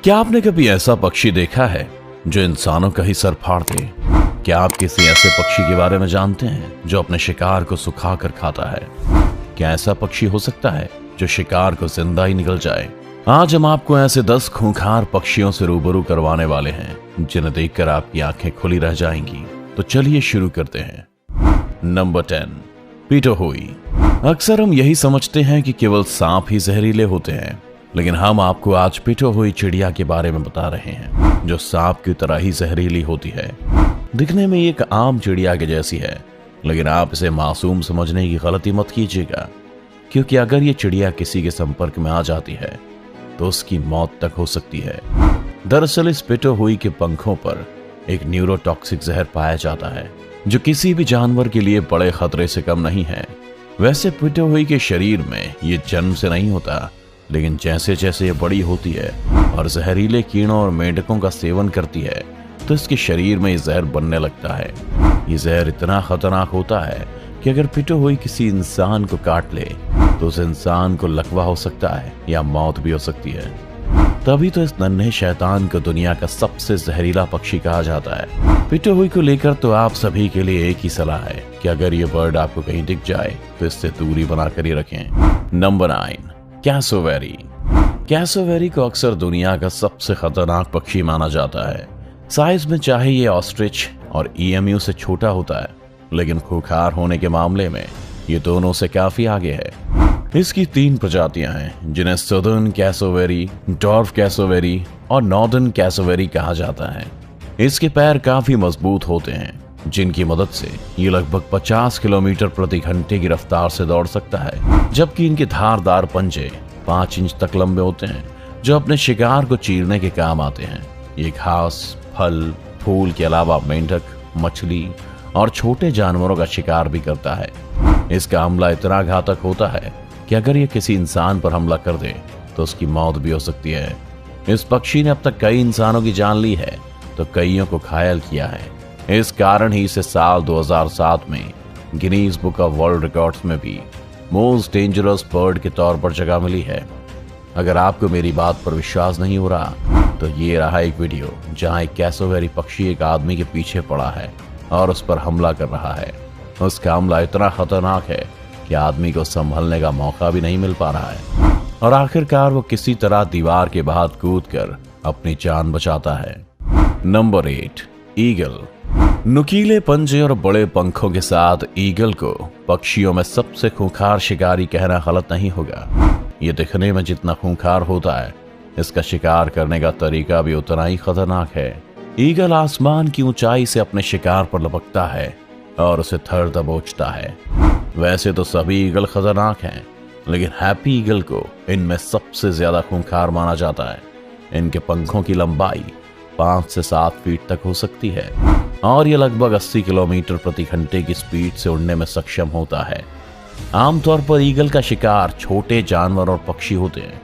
क्या आपने कभी ऐसा पक्षी देखा है जो इंसानों का ही सर फाड़ दे? क्या आप किसी ऐसे पक्षी के बारे में जानते हैं जो अपने शिकार को सुखा कर खाता है? क्या ऐसा पक्षी हो सकता है जो शिकार को जिंदा ही निकल जाए? आज हम आपको ऐसे 10 खूंखार पक्षियों से रूबरू करवाने वाले हैं जिन्हें देखकर आपकी आंखें खुली रह जाएंगी। तो चलिए शुरू करते हैं। नंबर 10, पिटोहुई। अक्सर हम यही समझते हैं कि केवल सांप ही जहरीले होते हैं, लेकिन हम आपको आज पिटोहुई चिड़िया के बारे में बता रहे हैं जो सांप की तरह ही जहरीली होती है। दिखने में एक आम चिड़िया के जैसी है, लेकिन आप इसे मासूम समझने की गलती मत कीजिएगा, क्योंकि अगर ये चिड़िया किसी के संपर्क में आ जाती है तो उसकी मौत तक हो सकती है। दरअसल इस पिटोहुई के पंखों पर एक न्यूरोटॉक्सिक जहर पाया जाता है जो किसी भी जानवर के लिए बड़े खतरे से कम नहीं है। वैसे पिटोहुई के शरीर में ये जन्म से नहीं होता, लेकिन जैसे जैसे ये बड़ी होती है और जहरीले कीड़ों और मेंढकों का सेवन करती है तो इसके शरीर में ये जहर बनने लगता है। ये जहर इतना खतरनाक होता है कि अगर पिटोहुई किसी इंसान को काट ले तो उस इंसान को लकवा हो सकता है या मौत भी हो सकती है। तभी तो इस नन्हे शैतान को दुनिया का सबसे जहरीला पक्षी कहा जाता है। पिटोहुई को लेकर तो आप सभी के लिए एक ही सलाह है कि अगर ये बर्ड आपको कहीं दिख जाए तो इससे दूरी बनाकर ही रखें। Number 9, cassowary. कैसोवेरी को अक्सर दुनिया का सबसे खतरनाक पक्षी माना जाता है। साइज में चाहे ये ऑस्ट्रिच और ईएमयू से छोटा होता है, लेकिन खूंखार होने के मामले में ये दोनों से काफी आगे है। इसकी 3 प्रजातियां हैं जिन्हें सदर्न कैसोवेरी, डॉर्फ कैसोवेरी और नॉर्दर्न कैसोवेरी कहा जाता है। इसके पैर काफी मजबूत होते हैं, जिनकी मदद से ये लगभग 50 किलोमीटर प्रति घंटे की रफ्तार से दौड़ सकता है, जबकि इनके धारदार पंजे 5 इंच तक लंबे होते हैं जो अपने शिकार को चीरने के काम आते हैं। ये घास, फल, फूल के अलावा मेंढक, मछली और छोटे जानवरों का शिकार भी करता है। इसका हमला इतना घातक होता है कि अगर ये किसी इंसान पर हमला कर दे तो उसकी मौत भी हो सकती है। इस पक्षी ने अब तक कई इंसानों की जान ली है तो कईयों को घायल किया है। इस कारण ही इसे साल 2007 में Guinness book of world records में भी मोस्ट डेंजरस बर्ड के तौर पर जगह मिली है। अगर आपको मेरी बात पर विश्वास नहीं हो रहा तो ये रहा एक वीडियो जहां एक कैसोवेरी पक्षी एक आदमी के पीछे पड़ा है और उस पर हमला कर रहा है। उसका हमला इतना खतरनाक है कि आदमी को संभलने का मौका भी नहीं मिल पा रहा है और आखिरकार वो किसी तरह दीवार के बाद कूदकर अपनी जान बचाता है। Number 8, eagle. नुकीले पंजे और बड़े पंखों के साथ ईगल को पक्षियों में सबसे खूंखार शिकारी कहना गलत नहीं होगा। ये दिखने में जितना खूंखार होता है, इसका शिकार करने का तरीका भी उतना ही खतरनाक है। ईगल आसमान की ऊंचाई से अपने शिकार पर लपकता है और उसे थर दबोचता है। वैसे तो सभी ईगल खतरनाक हैं, लेकिन हैप्पी ईगल को इनमें सबसे ज्यादा खूंखार माना जाता है। इनके पंखों की लंबाई 5 से 7 फीट तक हो सकती है और ये लगभग 80 किलोमीटर प्रति घंटे की स्पीड से उड़ने में सक्षम होता है। आमतौर पर ईगल का शिकार छोटे जानवर और पक्षी होते हैं,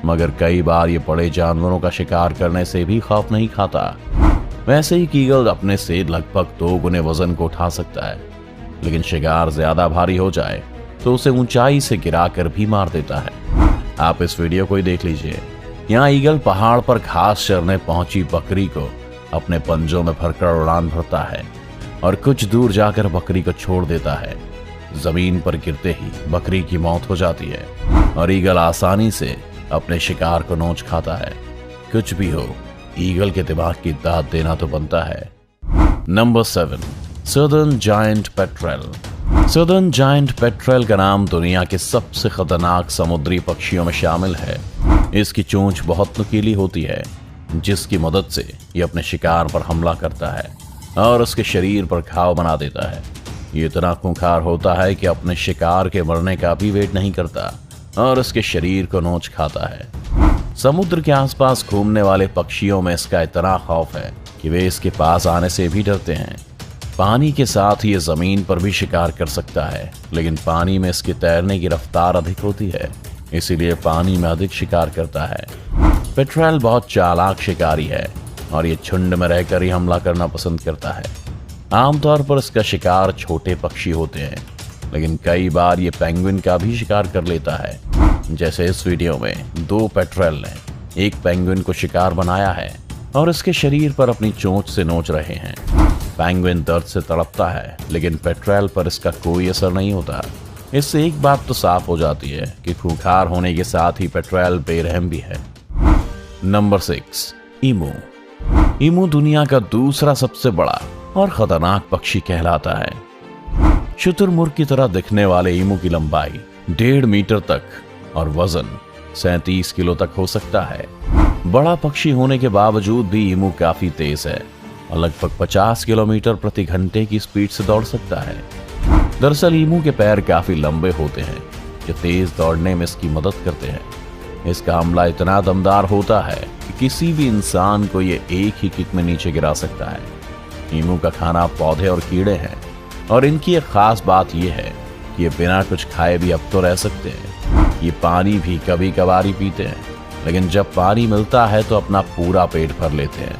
मगर कई बार ये बड़े जानवरों का शिकार करने से भी खौफ नहीं खाता। वैसे ही ईगल अपने से लगभग 2 गुने वजन को उठा सकता है, लेकिन शिकार ज्यादा भारी हो जाए तो उसे ऊंचाई से गिराकर भी मार देता है। आप इस वीडियो को ही देख लीजिए। यहाँ ईगल पहाड़ पर घास चरने पहुंची बकरी को अपने पंजों में भरकर उड़ान भरता है और कुछ दूर जाकर बकरी को छोड़ देता है। जमीन पर गिरते ही बकरी की मौत हो जाती है और ईगल आसानी से अपने शिकार को नोच खाता है। कुछ भी हो, ईगल के दिमाग की दाद देना तो बनता है। Number 7, southern giant petrel. Southern giant petrel का नाम दुनिया के सबसे खतरनाक समुद्री पक्षियों में शामिल है। इसकी चोंच बहुत नुकीली होती है, जिसकी मदद से ये अपने शिकार पर हमला करता है और उसके शरीर पर घाव बना देता है। ये इतना खूंखार होता है कि अपने शिकार के मरने का भी वेट नहीं करता और उसके शरीर को नोच खाता है। समुद्र के आसपास घूमने वाले पक्षियों में इसका इतना खौफ है कि वे इसके पास आने से भी डरते हैं। पानी के साथ ये जमीन पर भी शिकार कर सकता है, लेकिन पानी में इसकी तैरने की रफ्तार अधिक होती है, इसीलिए पानी में अधिक शिकार करता है। पेट्रेल बहुत चालाक शिकारी है और ये झुंड में रहकर ही हमला करना पसंद करता है। आमतौर पर इसका शिकार छोटे पक्षी होते हैं, लेकिन कई बार ये पेंगुइन का भी शिकार कर लेता है। जैसे इस वीडियो में 2 पेट्रेल ने एक पेंगुइन को शिकार बनाया है और इसके शरीर पर अपनी चोंच से नोच रहे हैं। पेंगुइन दर्द से तड़पता है, लेकिन पेट्रेल पर इसका कोई असर नहीं होता। इससे एक बात तो साफ हो जाती है कि खूंखार होने के साथ ही पेट्रेल बेरहम भी है। नंबर 6, ईमू। ईमू दुनिया का दूसरा सबसे बड़ा और खतरनाक पक्षी कहलाता है। शुतुरमुर्ग की तरह दिखने वाले ईमू की लंबाई 1.5 मीटर तक और वजन 37 किलो तक हो सकता है। बड़ा पक्षी होने के बावजूद भी ईमू काफी तेज है और लगभग 50 किलोमीटर प्रति घंटे की स्पीड से दौड़ सकता है। दरअसल ईमू के पैर काफी लंबे होते हैं जो तेज दौड़ने में इसकी मदद करते हैं। इसका हमला इतना दमदार होता है कि किसी भी इंसान को ये एक ही किक में नीचे गिरा सकता है। ईमू का खाना पौधे और कीड़े हैं और इनकी एक खास बात यह है कि ये बिना कुछ खाए भी अब तो रह सकते हैं। ये पानी भी कभी कभार ही पीते हैं, लेकिन जब पानी मिलता है तो अपना पूरा पेट भर लेते हैं।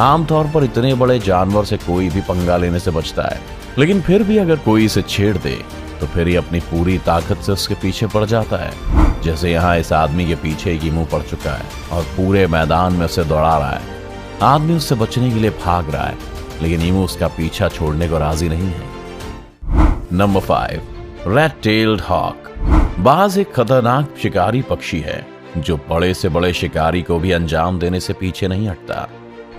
आमतौर पर इतने बड़े जानवर से कोई भी पंगा लेने से बचता है, लेकिन फिर भी अगर कोई इसे छेड़ दे तो फिर ये अपनी पूरी ताकत से उसके पीछे पड़ जाता है। जैसे यहाँ इस आदमी के पीछे एक ईमू पड़ चुका है और पूरे मैदान में उसे दौड़ा रहा है। आदमी उससे बचने के लिए भाग रहा है, लेकिन ईमू उसका पीछा छोड़ने को राजी नहीं है। Number 5, red tailed hawk. बाज एक खतरनाक शिकारी पक्षी है जो बड़े से बड़े शिकारी को भी अंजाम देने से पीछे नहीं हटता।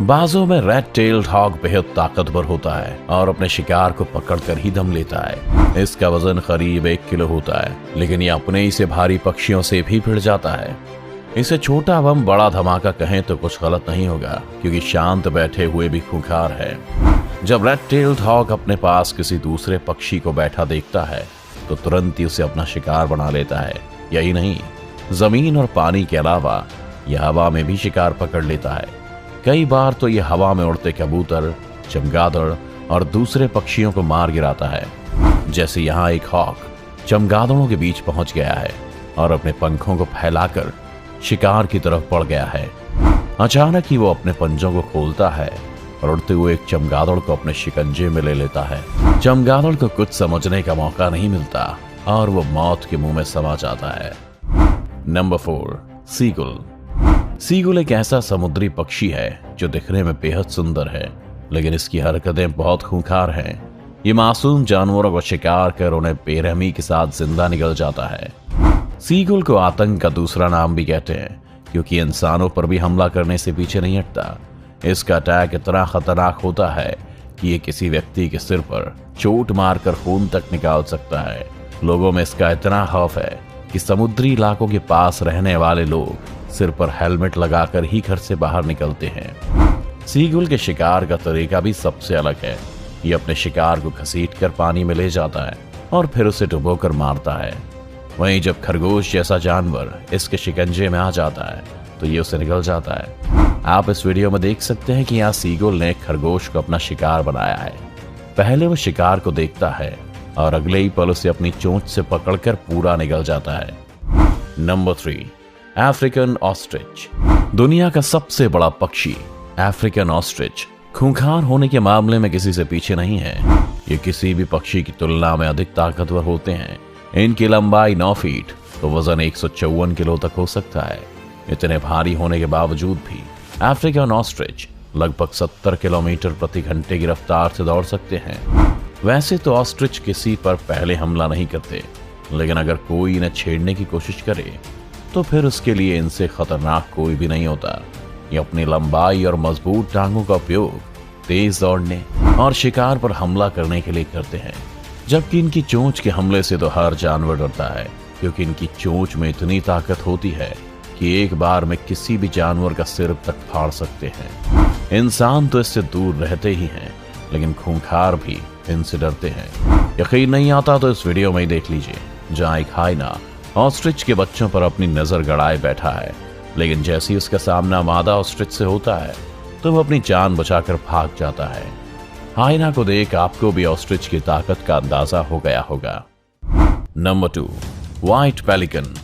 बाजों में रेड टेल्ड हॉक बेहद ताकतवर होता है और अपने शिकार को पकड़कर ही दम लेता है। इसका वजन करीब 1 किलो होता है, लेकिन ये अपने ही से भारी पक्षियों से भी भिड़ जाता है। इसे छोटा बम बड़ा धमाका कहें तो कुछ गलत नहीं होगा, क्योंकि शांत बैठे हुए भी खूंखार है। जब रेड टेल्ड हॉक अपने पास किसी दूसरे पक्षी को बैठा देखता है तो तुरंत ही उसे अपना शिकार बना लेता है। यही नहीं, जमीन और पानी के अलावा यह हवा में भी शिकार पकड़ लेता है। कई बार तो यह हवा में उड़ते कबूतर, चमगादड़ और दूसरे पक्षियों को मार गिराता है। जैसे यहाँ एक हॉक चमगादड़ों के बीच पहुंच गया है और अपने पंखों को फैलाकर शिकार की तरफ बढ़ गया है। अचानक ही वो अपने पंजों को खोलता है और उड़ते हुए एक चमगादड़ को अपने शिकंजे में ले लेता है। चमगादड़ को कुछ समझने का मौका नहीं मिलता और वो मौत के मुंह में समा जाता है। Number 4, seagull. सीगुल एक ऐसा समुद्री पक्षी है जो दिखने में बेहद सुंदर है, लेकिन इसकी हरकतें बहुत खूंखार हैं। ये मासूम जानवरों को शिकार कर उन्हें बेरहमी के साथ जिंदा निगल जाता है। सीगुल को आतंक का दूसरा नाम भी कहते हैं, क्योंकि इंसानों पर भी हमला करने से पीछे नहीं हटता। इसका अटैक इतना खतरनाक होता है कि ये किसी व्यक्ति के सिर पर चोट मारकर खून तक निकाल सकता है। लोगों में इसका इतना खौफ है कि समुद्री इलाकों के पास रहने वाले लोग सिर पर हेलमेट लगाकर ही घर से बाहर निकलते हैं। सीगुल के शिकार का तरीका भी सबसे अलग है। ये अपने शिकार को घसीटकर पानी में ले जाता है और फिर उसे डुबोकर मारता है। वहीं जब खरगोश जैसा जानवर इसके शिकंजे में आ जाता है तो ये उसे निकल जाता है। आप इस वीडियो में देख सकते हैं कि यहाँ सीगुल ने खरगोश को अपना शिकार बनाया है। पहले वो शिकार को देखता है और अगले ही पल उसे अपनी चोंच से पकड़कर पूरा निगल जाता है। Number 3, African ostrich. दुनिया का सबसे बड़ा पक्षी अफ्रीकन ऑस्ट्रिच खूंखार होने के मामले में किसी से पीछे नहीं है। ये किसी भी पक्षी की तुलना में अधिक ताकतवर होते हैं। इनकी लंबाई 9 फीट तो वजन 154 किलो तक हो सकता है। इतने भारी होने के बावजूद भी अफ्रीकन ऑस्ट्रिच लगभग 70 किलोमीटर प्रति घंटे की रफ्तार से दौड़ सकते हैं। वैसे तो ऑस्ट्रिच किसी पर पहले हमला नहीं करते, लेकिन अगर कोई इन्हें छेड़ने की कोशिश करे तो फिर उसके लिए इनसे खतरनाक कोई भी नहीं होता। ये अपनी लंबाई और मजबूत टांगों का उपयोग तेज दौड़ने और शिकार पर हमला करने के लिए करते हैं, जबकि इनकी चोंच के हमले से तो हर जानवर डरता है, क्योंकि इनकी चोंच में इतनी ताकत होती है कि एक बार में किसी भी जानवर का सिर तक फाड़ सकते हैं। इंसान तो इससे दूर रहते ही हैं, लेकिन खूंखार भी इनसे डरते हैं। यकीन नहीं आता तो इस वीडियो में ही देख लीजिए, जहां एक हाइना ऑस्ट्रिच के बच्चों पर अपनी नजर गड़ाए बैठा है, लेकिन जैसे ही उसका सामना मादा ऑस्ट्रिच से होता है तो वो अपनी जान बचाकर भाग जाता है। हाइना को देख आपको भी ऑस्ट्रिच की ताकत का अंदाजा हो गया होगा। Number 2, white pelican.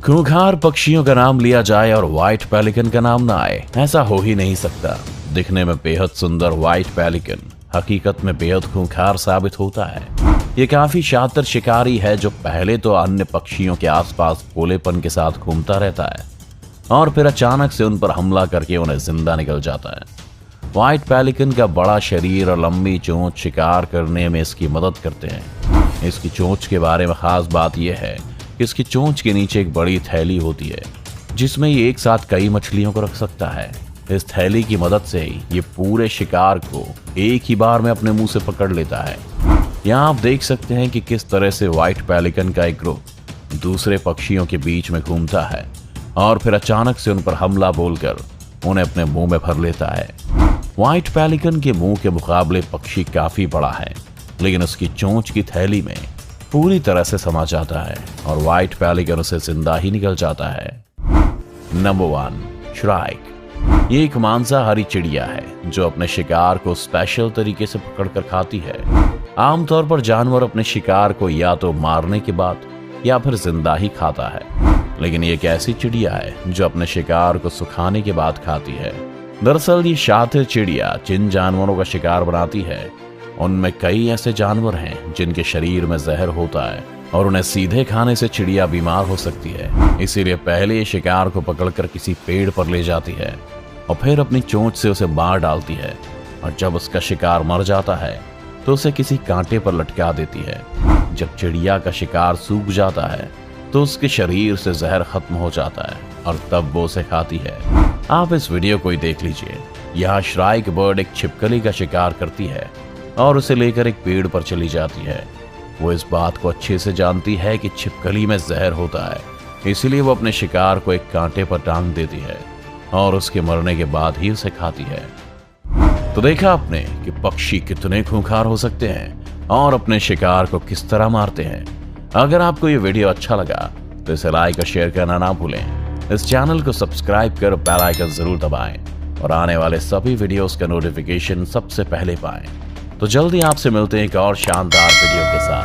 खूंखार पक्षियों का नाम लिया जाए और व्हाइट पेलिकन का नाम ना आए, ऐसा हो ही नहीं सकता। दिखने में बेहद सुंदर व्हाइट पेलिकन हकीकत में बेहद खूंखार साबित होता है। ये काफी शातिर शिकारी है जो पहले तो अन्य पक्षियों के आसपास भोलेपन के साथ घूमता रहता है, और फिर अचानक से उन पर हमला करके उन्हें जिंदा निकल जाता है। व्हाइट पेलिकन का बड़ा शरीर और लंबी चोंच शिकार करने में इसकी मदद करते हैं। इसकी चोंच के बारे में खास बात यह है कि इसकी चोंच के नीचे एक बड़ी थैली होती है जिसमें ये एक साथ कई मछलियों को रख सकता है। इस थैली की मदद से ही ये पूरे शिकार को एक ही बार में अपने मुंह से पकड़ लेता है। यहाँ आप देख सकते हैं कि किस तरह से व्हाइट पेलिकन का एक ग्रुप दूसरे पक्षियों के बीच में घूमता है और फिर अचानक से उन पर हमला बोलकर उन्हें अपने मुंह में भर लेता है। व्हाइट पेलिकन के मुंह के मुकाबले पक्षी काफी बड़ा है, लेकिन उसकी चोंच की थैली में पूरी तरह से समा जाता है और व्हाइट पेलिकन उसे जिंदा ही निकल जाता है। Number 1, shrike. ये एक मांसाहारी चिड़िया है जो अपने शिकार को स्पेशल तरीके से पकड़कर खाती है। आमतौर पर जानवर अपने शिकार को या तो मारने के बाद या फिर जिंदा ही खाता है, लेकिन ये एक ऐसी चिड़िया है जो अपने शिकार को सुखाने के बाद खाती है। दरअसल ये शातिर चिड़िया जिन जानवरों का शिकार बनाती है उनमें कई ऐसे जानवर हैं जिनके शरीर में जहर होता है और उन्हें सीधे खाने से चिड़िया बीमार हो सकती है। इसीलिए पहले ये शिकार को पकड़कर किसी पेड़ पर ले जाती है और फिर अपनी चोंच से उसे मार डालती है, और जब उसका शिकार मर जाता है तो उसे किसी कांटे पर लटका देती है। जब चिड़िया का शिकार सूख जाता है तो उसके शरीर से जहर खत्म हो जाता है और तब वो उसे खाती है। आप इस वीडियो को ही देख लीजिए। यहाँ श्राइक बर्ड एक छिपकली का शिकार करती है और उसे लेकर एक पेड़ पर चली जाती है। वो इस बात को अच्छे से जानती है कि छिपकली में जहर होता है, इसलिए वो अपने शिकार को एक कांटे पर टांग देती है और उसके मरने के बाद ही उसे खाती है। तो देखा आपने कि पक्षी कितने खूंखार हो सकते हैं और अपने शिकार को किस तरह मारते हैं। अगर आपको ये वीडियो अच्छा लगा तो इसे लाइक और शेयर करना ना भूलें। इस चैनल को सब्सक्राइब कर बेल आइकन जरूर दबाएं और आने वाले सभी वीडियोस का नोटिफिकेशन सबसे पहले पाएं। तो जल्दी आपसे मिलते हैं एक और शानदार वीडियो के साथ।